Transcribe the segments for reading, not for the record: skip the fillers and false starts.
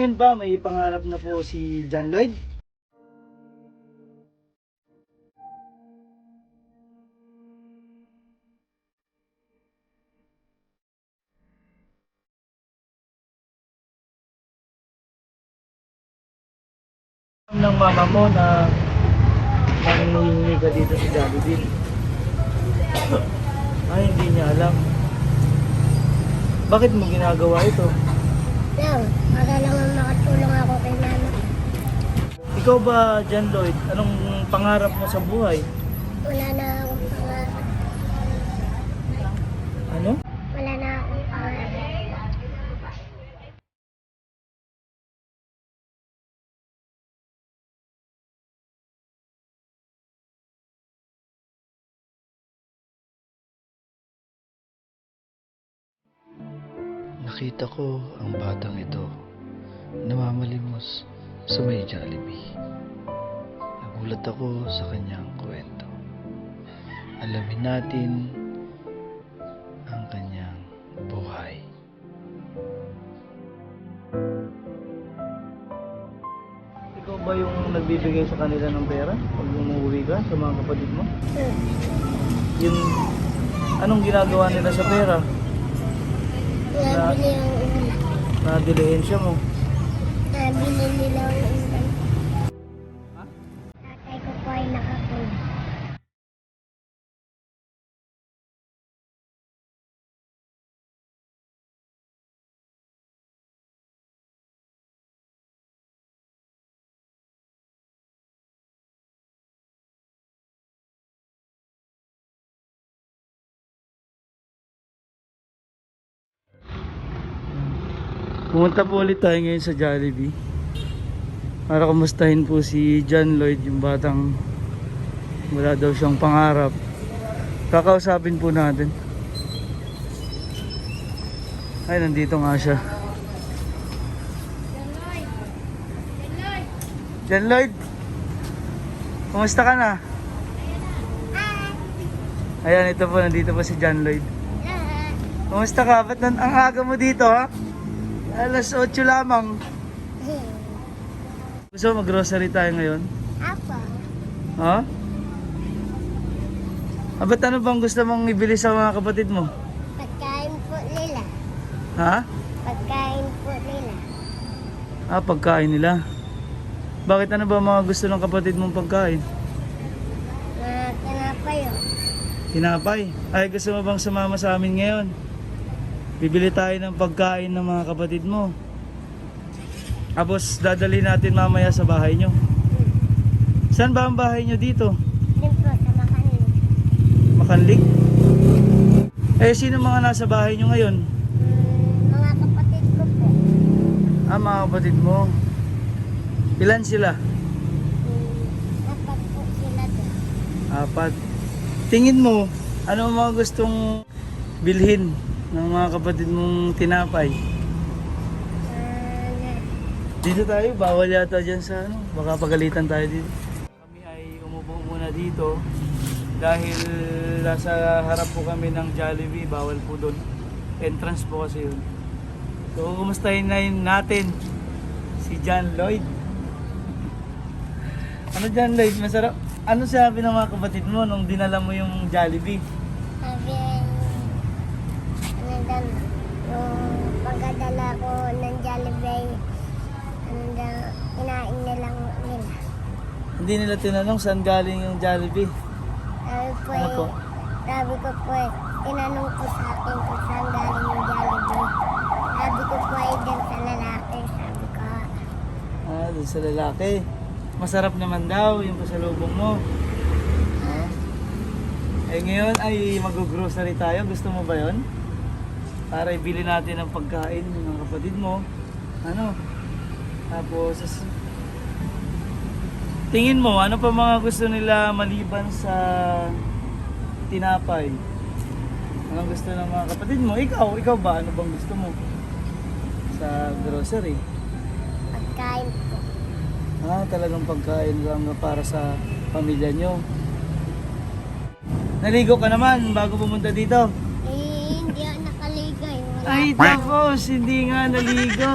ngayon ba may pangarap na po si John Lloyd? Alam ng mama mo na nanginginig ka dito sa Jollibee. Ay, hindi niya alam. Bakit mo ginagawa ito? Para naman makatulong ako kay mama. Ikaw ba, John Lloyd, anong pangarap mo sa buhay? Wala na akong pangarap. Ano? Wala na akong pangarap. Nakita ko ang batang ito namamalimos sa may Jollibee. Nagulat ako sa kanyang kwento. Alamin natin ang kanyang buhay. Ikaw ba yung nagbibigay sa kanila ng pera pag umuwi ka sa mga kapatid mo? Yung anong ginagawa nila sa pera? Nabili ang ulam. Na dilihensya mo? Nabili nila ang ulam. Ha? Tatay ko po ay nakapag. Pumunta po ulit tayo ngayon sa Jollibee para kumustahin po si John Lloyd, yung batang wala daw siyang pangarap. Kakausapin po natin. Ay, nandito nga siya. John Lloyd, kumusta ka na? Ayan, ito po, nandito po si John Lloyd. Kumusta ka? Ba't ang aga mo dito, ha? Alas 8 lamang. Gusto mo mag-grocery tayo ngayon? Apo. Ha? Ba't ano bang gusto mong ibili sa mga kapatid mo? Pagkain po nila. Ha? Pagkain po nila. Ah, pagkain nila. Bakit ano ba mga gusto ng kapatid mong pagkain? Mga tinapay o. Tinapay. Ay, gusto mo bang sumama sa amin ngayon? Bibili tayo ng pagkain ng mga kapatid mo. Tapos dadali natin mamaya sa bahay nyo. Saan ba ang bahay nyo dito? Din po sa Makanli. Makanlik? Eh, sino mga nasa bahay nyo ngayon? Mga kapatid ko po. Ah, mga kapatid mo. Ilan sila? Apat po sila doon. Apat. Tingin mo, ano ang mga gustong bilhin ng mga kapatid mong tinapay? Dito tayo, bawal yata dyan sa ano, baka pagalitan tayo dito. Kami ay umupo muna dito dahil nasa harap po kami ng Jollibee, bawal po doon. Entrance po kasi yun. So, kumustahin na yun natin si John Lloyd. Ano John Lloyd, masarap? Ano sabi ng mga kapatid mo nung dinala mo yung Jollibee? Sabi ay, ano daw, yung pagkadala ko ng Jollibee, ano daw, kinain nilang nila. Hindi nila tinanong saan galing yung Jollibee. Sabi po Ano po? sabi ko po tinanong ko sa akin kung saan galing yung Jollibee. Sabi ko po ay din sa lalaki, sabi ko. Ah, dun sa lalaki. Masarap naman daw yung pasalubong mo. Ah. Eh ngayon ay mag-grocery tayo. Gusto mo ba yon? Para ibili natin ang pagkain ng kapatid mo. Ano? Tapos, tingin mo, ano pa mga gusto nila maliban sa tinapay? Anong gusto ng mga kapatid mo? Ikaw ba? Ano bang gusto mo sa grocery? Pagkain po. Ah, talagang pagkain lang para sa pamilya nyo. Naligo ka naman bago pumunta dito? Hindi ako nakaligo. Wala Ay, tapos, hindi nga naligo.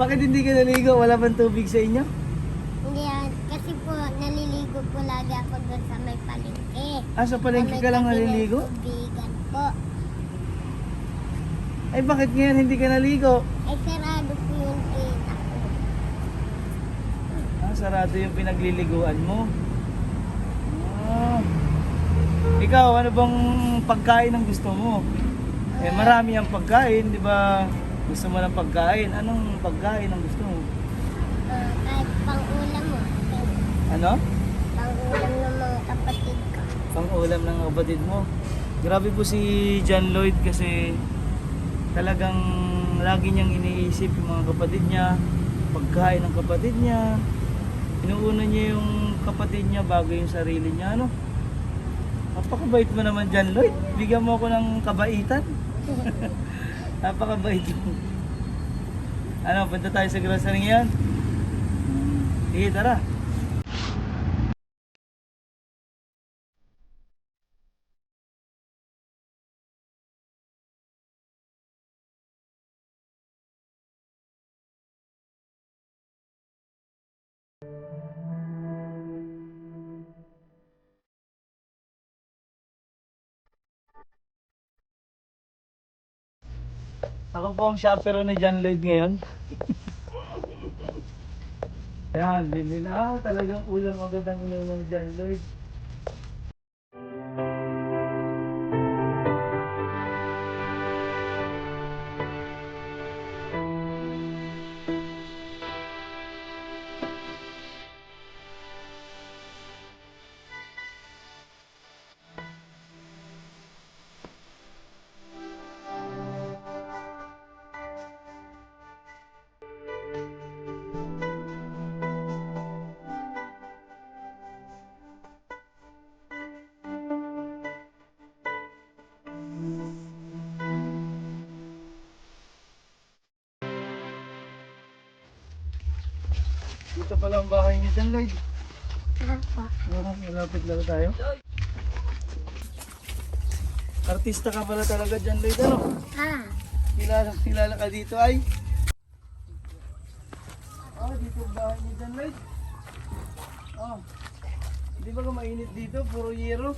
Bakit hindi ka naligo? Wala bang tubig sa inyo? Hindi yan. Kasi po, naliligo po lagi ako doon sa may palengke. Ah, sa palengke Sa may ka lang tabi ng naliligo? tubigan po. Ay, bakit ngayon hindi ka naligo? Ay, sarado po yung tita ko. Ah, sarado yung pinagliliguan mo. Ah. Ikaw, ano bang pagkain ang gusto mo? Eh, marami ang pagkain, di ba? Gusto mo ng pagkain. Anong pagkain ang gusto mo? Kahit pang-ulam mo. Ano? Pang-ulam ng mga kapatid ko. Pang-ulam ng kapatid mo. Grabe po si John Lloyd kasi talagang lagi niyang iniisip yung mga kapatid niya, pagkain ng kapatid niya. Inuuna niya yung kapatid niya bago yung sarili niya, ano? Napakabait mo naman, John Lloyd. Bigyan mo ako ng kabaitan. Napakabait mo. Ano, punta tayo sa grocery ngayon? Sige, tara. Ako po ang chaperone ni John Lloyd ngayon. Ayan, bili na. Ah, talagang ulam agad ang ulam ng John Lloyd. Dito pala ang bahay ni John Lloyd. Apa. Malapit lang tayo. Artista ka pala talaga, John Lloyd, ano? Kilala ka dito ay? Oh, dito ang bahay ni John Lloyd. Oh. Di ba ka mainit dito? Puro yero.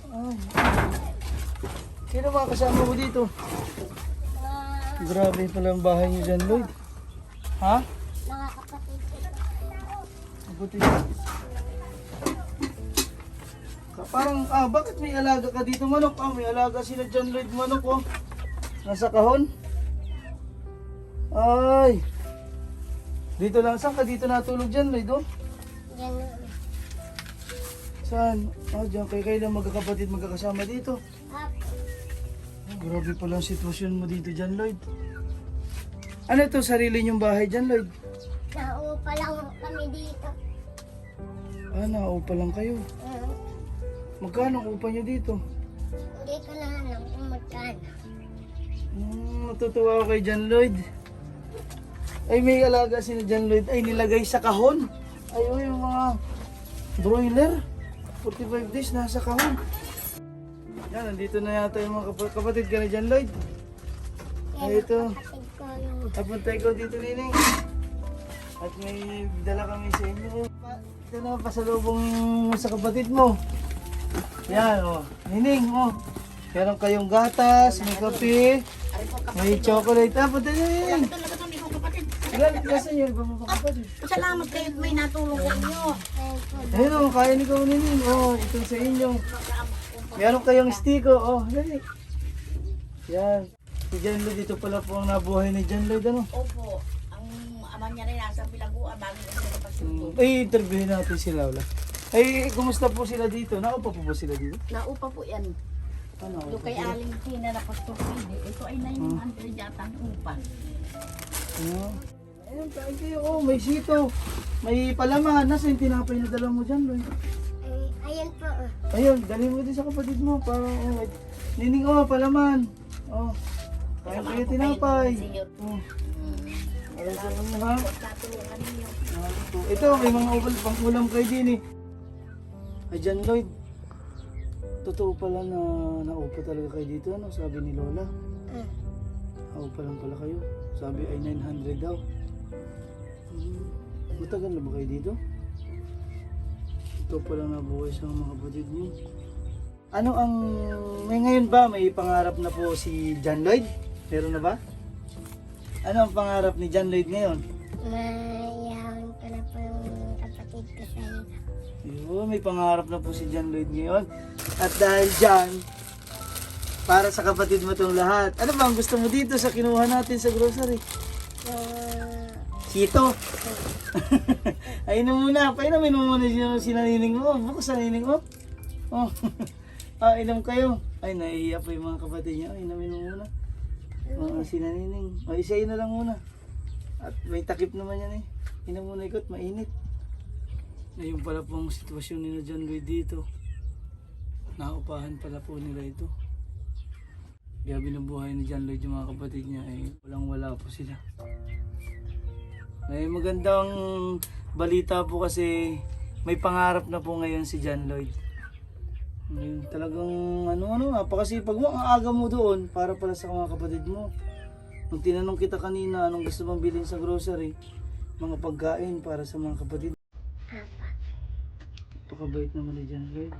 Ay. Sino mga kasama mo dito? Grabe pala ang bahay ni John Lloyd. Ha? Mga kapatid ko. Mabuti. Parang, bakit may alaga ka dito, manok? May alaga sila John Lloyd, manok, oh. Nasa kahon. Ay. Dito lang, saan ka dito natulog, John Lloyd, oh? Yan. Saan? Diyan kayo lang magkakapatid, magkakasama dito. Grabe pala ang sitwasyon mo dito, John Lloyd. Ano ito, sarili niyong bahay, John Lloyd? Naupa lang kami dito. Naupa lang kayo. Magkano ang upa niyo dito? Hindi ko na alam kung magkano. Natutuwa ako kay John Lloyd. Ay, may alaga si John Lloyd. Ay, nilagay sa kahon. Ay, yung mga broiler. 45 days nasa kahon. Yan, nandito na yata yung mga kapatid ka ni John Lloyd. Ay, ito. Kapatid ko yung... Napuntay ko dito, Nining. At may dala kami sa inyo. Ito na, pasalubong sa kapatid mo. Yan, oh. Nining, oh. Meron kayong gatas, may kape, may chocolate. Punta na, Nining. Talaga kami kong kapatid. Ilan, nasan yun? Iba mo pa kapatid. Salamat kayo at may natulong sa inyo. Ayun, oh. Kaya ni ko, Nining. Oh, ito sa inyo. Meron kayong stiko, oh. Dali. Yan. Si John Lloyd, dito pala po ang nabuhay ni John Lloyd, ano? Opo, ang ama niya rin nasa Pilaguan bago niya napagsuto. Ay, interviewin natin sila, wala. Ay, kumusta po sila dito? Naupa po ba sila dito? Naupa po yan. Ano? Yung kay Aling Tina na Pastor Pide, ito ay na yung Andre Jatan upan. Ayun, kain kayo. Oh, may sito. May palaman. Nasa yung tinapay na dala mo dyan, Lloyd? Ayan po. Ayun, dali mo din sa kapatid mo. Para, oh, Nining, oh, palaman. Oh, kain kayo tinapay. Oh. Ayun sa inyo, ha? Natulungan ninyo. Ito, may mga pang-ulam kayo din, eh. Ay, John Lloyd. Totoo pala na naupo talaga kayo dito, ano? Sabi ni Lola. Ako pa lang pala kayo. Sabi ay 900 daw. Matagal na ba kayo dito? Ito pa lang nabuhay sa mga kapatid niyo. Ano ang... May ngayon ba may pangarap na po si John Lloyd? Meron na ba? Ano ang pangarap ni John Lloyd ngayon? Mayawan ko na po yung kapatid ko sa iyo. Yun, may pangarap na po si John Lloyd ngayon. At dahil dyan, para sa kapatid mo itong lahat. Ano ba ang gusto mo dito sa kinuha natin sa grocery? Yung... Sito. Ayun na muna. Painumin mo muna si nanining mo. Bukas sa nanining mo. Oh. Inom kayo. Ay, naiiyak pa yung mga kapatid niya. Ay, inumin mo muna. Si nanining. O, isayin na lang muna. At may takip naman yan eh. Inom muna ikot, mainit. Ngayon pala pong sitwasyon nila John Lloyd dito. Naupahan pala po nila ito. Kaya binubuhay ni John Lloyd yung mga kapatid niya ay walang wala po sila. May magandang balita po kasi may pangarap na po ngayon si John Lloyd. Ngayon talagang napakasipag mo. Ang aga mo doon para pala sa mga kapatid mo. Nung tinanong kita kanina anong gusto mong bilhin sa grocery, mga pagkain para sa mga kapatid. Napakabait naman ni John Lloyd.